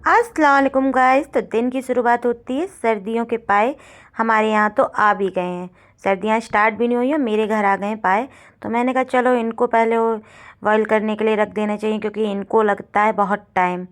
अस्सलाम वालेकुम गाइस। तो दिन की शुरुआत होती है, सर्दियों के पाए हमारे यहाँ तो आ भी गए हैं। सर्दियाँ स्टार्ट भी नहीं हुई हैं, मेरे घर आ गए हैं पाए। तो मैंने कहा चलो इनको पहले बॉयल करने के लिए रख देना चाहिए, क्योंकि इनको लगता है बहुत टाइम।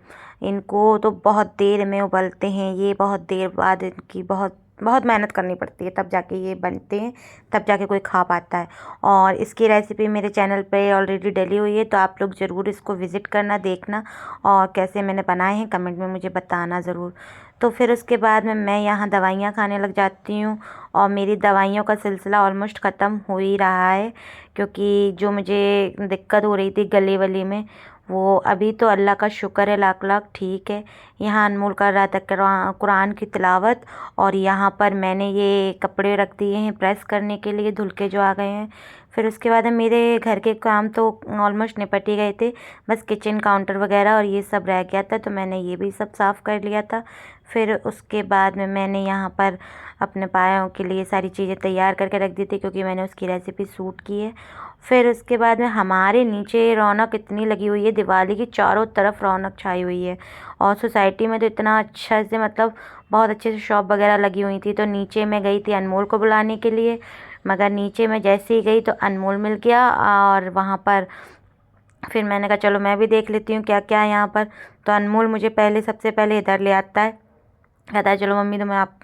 इनको तो बहुत देर में उबलते हैं, ये बहुत देर बाद इनकी बहुत बहुत मेहनत करनी पड़ती है, तब जाके ये बनते हैं, तब जाके कोई खा पाता है। और इसकी रेसिपी मेरे चैनल पे ऑलरेडी डली हुई है, तो आप लोग ज़रूर इसको विज़िट करना, देखना, और कैसे मैंने बनाए हैं कमेंट में मुझे बताना ज़रूर। तो फिर उसके बाद में मैं यहाँ दवाइयाँ खाने लग जाती हूँ, और मेरी दवाइयों का सिलसिला ऑलमोस्ट ख़त्म हो ही रहा है, क्योंकि जो मुझे दिक्कत हो रही थी गले वले में, वो अभी तो अल्लाह का शुक्र है लाख लाख ठीक है। यहाँ अनमोल कर रहा था कुरान की तिलावत, और यहाँ पर मैंने ये कपड़े रख दिए हैं प्रेस करने के लिए, धुल के जो आ गए हैं। फिर उसके बाद मेरे घर के काम तो ऑलमोस्ट निपट ही गए थे, बस किचन काउंटर वगैरह और ये सब रह गया था, तो मैंने ये भी सब साफ़ कर लिया था। फिर उसके बाद में मैंने यहाँ पर अपने पायों के लिए सारी चीज़ें तैयार करके रख दी थी, क्योंकि मैंने उसकी रेसिपी शूट की है। फिर उसके बाद में हमारे नीचे रौनक इतनी लगी हुई है, दिवाली की चारों तरफ रौनक छाई हुई है। और सोसाइटी में तो इतना अच्छा से, मतलब बहुत अच्छे से शॉप वगैरह लगी हुई थी। तो नीचे मैं गई थी अनमोल को बुलाने के लिए, मगर नीचे मैं जैसे ही गई तो अनमोल मिल गया, और वहाँ पर फिर मैंने कहा चलो मैं भी देख लेती हूँ क्या क्या है यहाँ पर। तो अनमोल मुझे सबसे पहले इधर ले आता है, कहता है चलो मम्मी तो मैं आप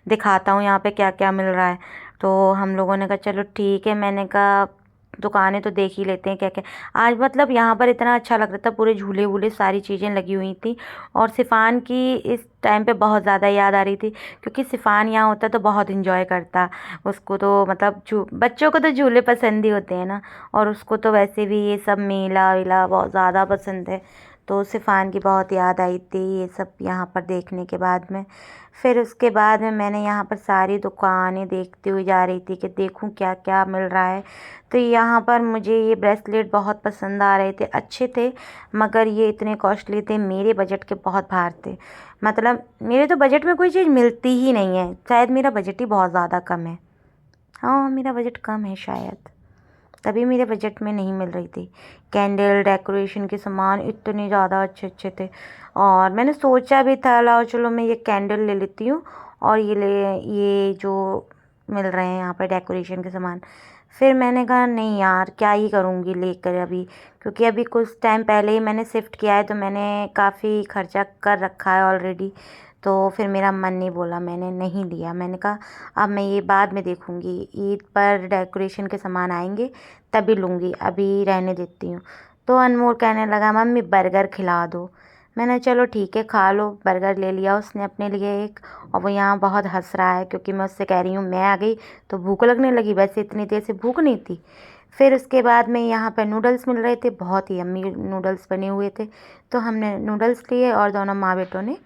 दिखाता हूँ यहाँ पे क्या क्या मिल रहा है। तो हम लोगों ने कहा चलो ठीक है, मैंने कहा दुकानें तो देख ही लेते हैं क्या क्या। आज मतलब यहाँ पर इतना अच्छा लग रहा था, पूरे झूले वूले सारी चीज़ें लगी हुई थी। और सिफ़ान की इस टाइम पे बहुत ज़्यादा याद आ रही थी, क्योंकि सिफ़ान यहाँ होता तो बहुत इंजॉय करता। उसको तो मतलब बच्चों को तो झूले पसंद ही होते हैं ना, और उसको तो वैसे भी ये सब मेला वेला बहुत ज़्यादा पसंद है। तो सिफ़ान की बहुत याद आई थी ये सब यहाँ पर देखने के बाद में। फिर उसके बाद में मैंने यहाँ पर सारी दुकानें देखती हुई जा रही थी कि देखूँ क्या क्या मिल रहा है। तो यहाँ पर मुझे ये ब्रेसलेट बहुत पसंद आ रहे थे, अच्छे थे, मगर ये इतने कॉस्टली थे, मेरे बजट के बहुत बाहर थे। मतलब मेरे तो बजट में कोई चीज़ मिलती ही नहीं है, शायद मेरा बजट ही बहुत ज़्यादा कम है। हाँ, मेरा बजट कम है शायद, तभी मेरे बजट में नहीं मिल रही थी। कैंडल डेकोरेशन के सामान इतने ज़्यादा अच्छे अच्छे थे, और मैंने सोचा भी था लाओ चलो मैं ये कैंडल ले लेती हूँ, और ये जो मिल रहे हैं यहाँ पर डेकोरेशन के सामान। फिर मैंने कहा नहीं यार, क्या ही करूँगी लेकर अभी, क्योंकि अभी कुछ टाइम पहले ही मैंने शिफ्ट किया है, तो मैंने काफ़ी खर्चा कर रखा है ऑलरेडी। तो फिर मेरा मन नहीं बोला, मैंने नहीं लिया। मैंने कहा अब मैं ये बाद में देखूँगी, ईद पर डेकोरेशन के सामान आएंगे तभी लूँगी, अभी रहने देती हूँ। तो अनमोल कहने लगा मम्मी बर्गर खिला दो। मैंने चलो ठीक है खा लो। बर्गर ले लिया उसने अपने लिए एक, और वो यहाँ बहुत हंस रहा है, क्योंकि मैं उससे कह रही हूँ मैं आ गई तो भूख लगने लगी, वैसे इतनी देर से भूख नहीं थी। फिर उसके बाद में यहाँ पर नूडल्स मिल रहे थे, बहुत ही यम्मी नूडल्स बने हुए थे। तो हमने नूडल्स लिए और दोनों माँ बेटों ने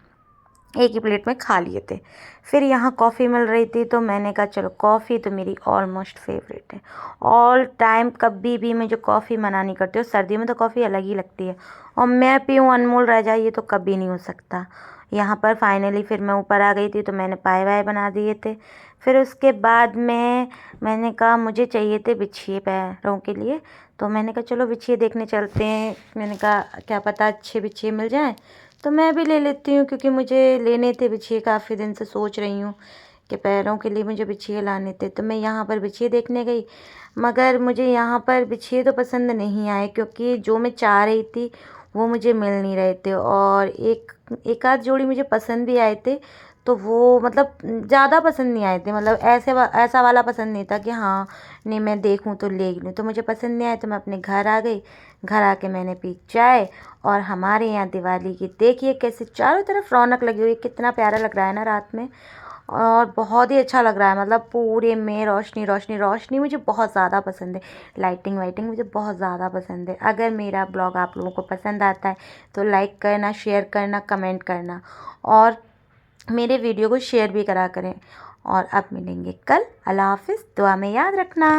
एक ही प्लेट में खा लिए थे। फिर यहाँ कॉफ़ी मिल रही थी, तो मैंने कहा चलो कॉफ़ी तो मेरी ऑलमोस्ट फेवरेट है। ऑल टाइम कभी भी मैं जो कॉफ़ी मना नहीं करती हूँ, सर्दी में तो कॉफ़ी अलग ही लगती है, और मैं पीऊँ अनमोल रह जाए ये तो कभी नहीं हो सकता। यहाँ पर फाइनली फिर मैं ऊपर आ गई थी, तो मैंने पाए वाए बना दिए थे। फिर उसके बाद में मैंने कहा मुझे चाहिए थे बिछिए पैरों के लिए, तो मैंने कहा चलो बिछिए देखने चलते हैं। मैंने कहा क्या पता अच्छे बिछिए मिल जाएँ, तो मैं भी ले लेती हूँ, क्योंकि मुझे लेने थे बिछिए, काफ़ी दिन से सोच रही हूँ कि पैरों के लिए मुझे बिछिए लाने थे। तो मैं यहाँ पर बिछिए देखने गई, मगर मुझे यहाँ पर बिछिए तो पसंद नहीं आए, क्योंकि जो मैं चाह रही थी वो मुझे मिल नहीं रहे थे। और एक आध जोड़ी मुझे पसंद भी आए थे, तो वो मतलब ज़्यादा पसंद नहीं आए थे, मतलब ऐसा वाला पसंद नहीं था कि हाँ नहीं मैं देखूँ तो ले लूँ। तो मुझे पसंद नहीं आए, तो मैं अपने घर आ गई। घर आके मैंने पी चाय, और हमारे यहाँ दिवाली की देखिए कैसे चारों तरफ रौनक लगी हुई है, कितना प्यारा लग रहा है ना रात में, और बहुत ही अच्छा लग रहा है। मतलब पूरे में रोशनी रोशनी रोशनी मुझे बहुत ज़्यादा पसंद है, लाइटिंग वाइटिंग मुझे बहुत ज़्यादा पसंद है। अगर मेरा ब्लॉग आप लोगों को पसंद आता है तो लाइक करना, शेयर करना, कमेंट करना, और मेरे वीडियो को शेयर भी करा करें। और अब मिलेंगे कल। अल्लाह हाफिज़, दुआ में याद रखना।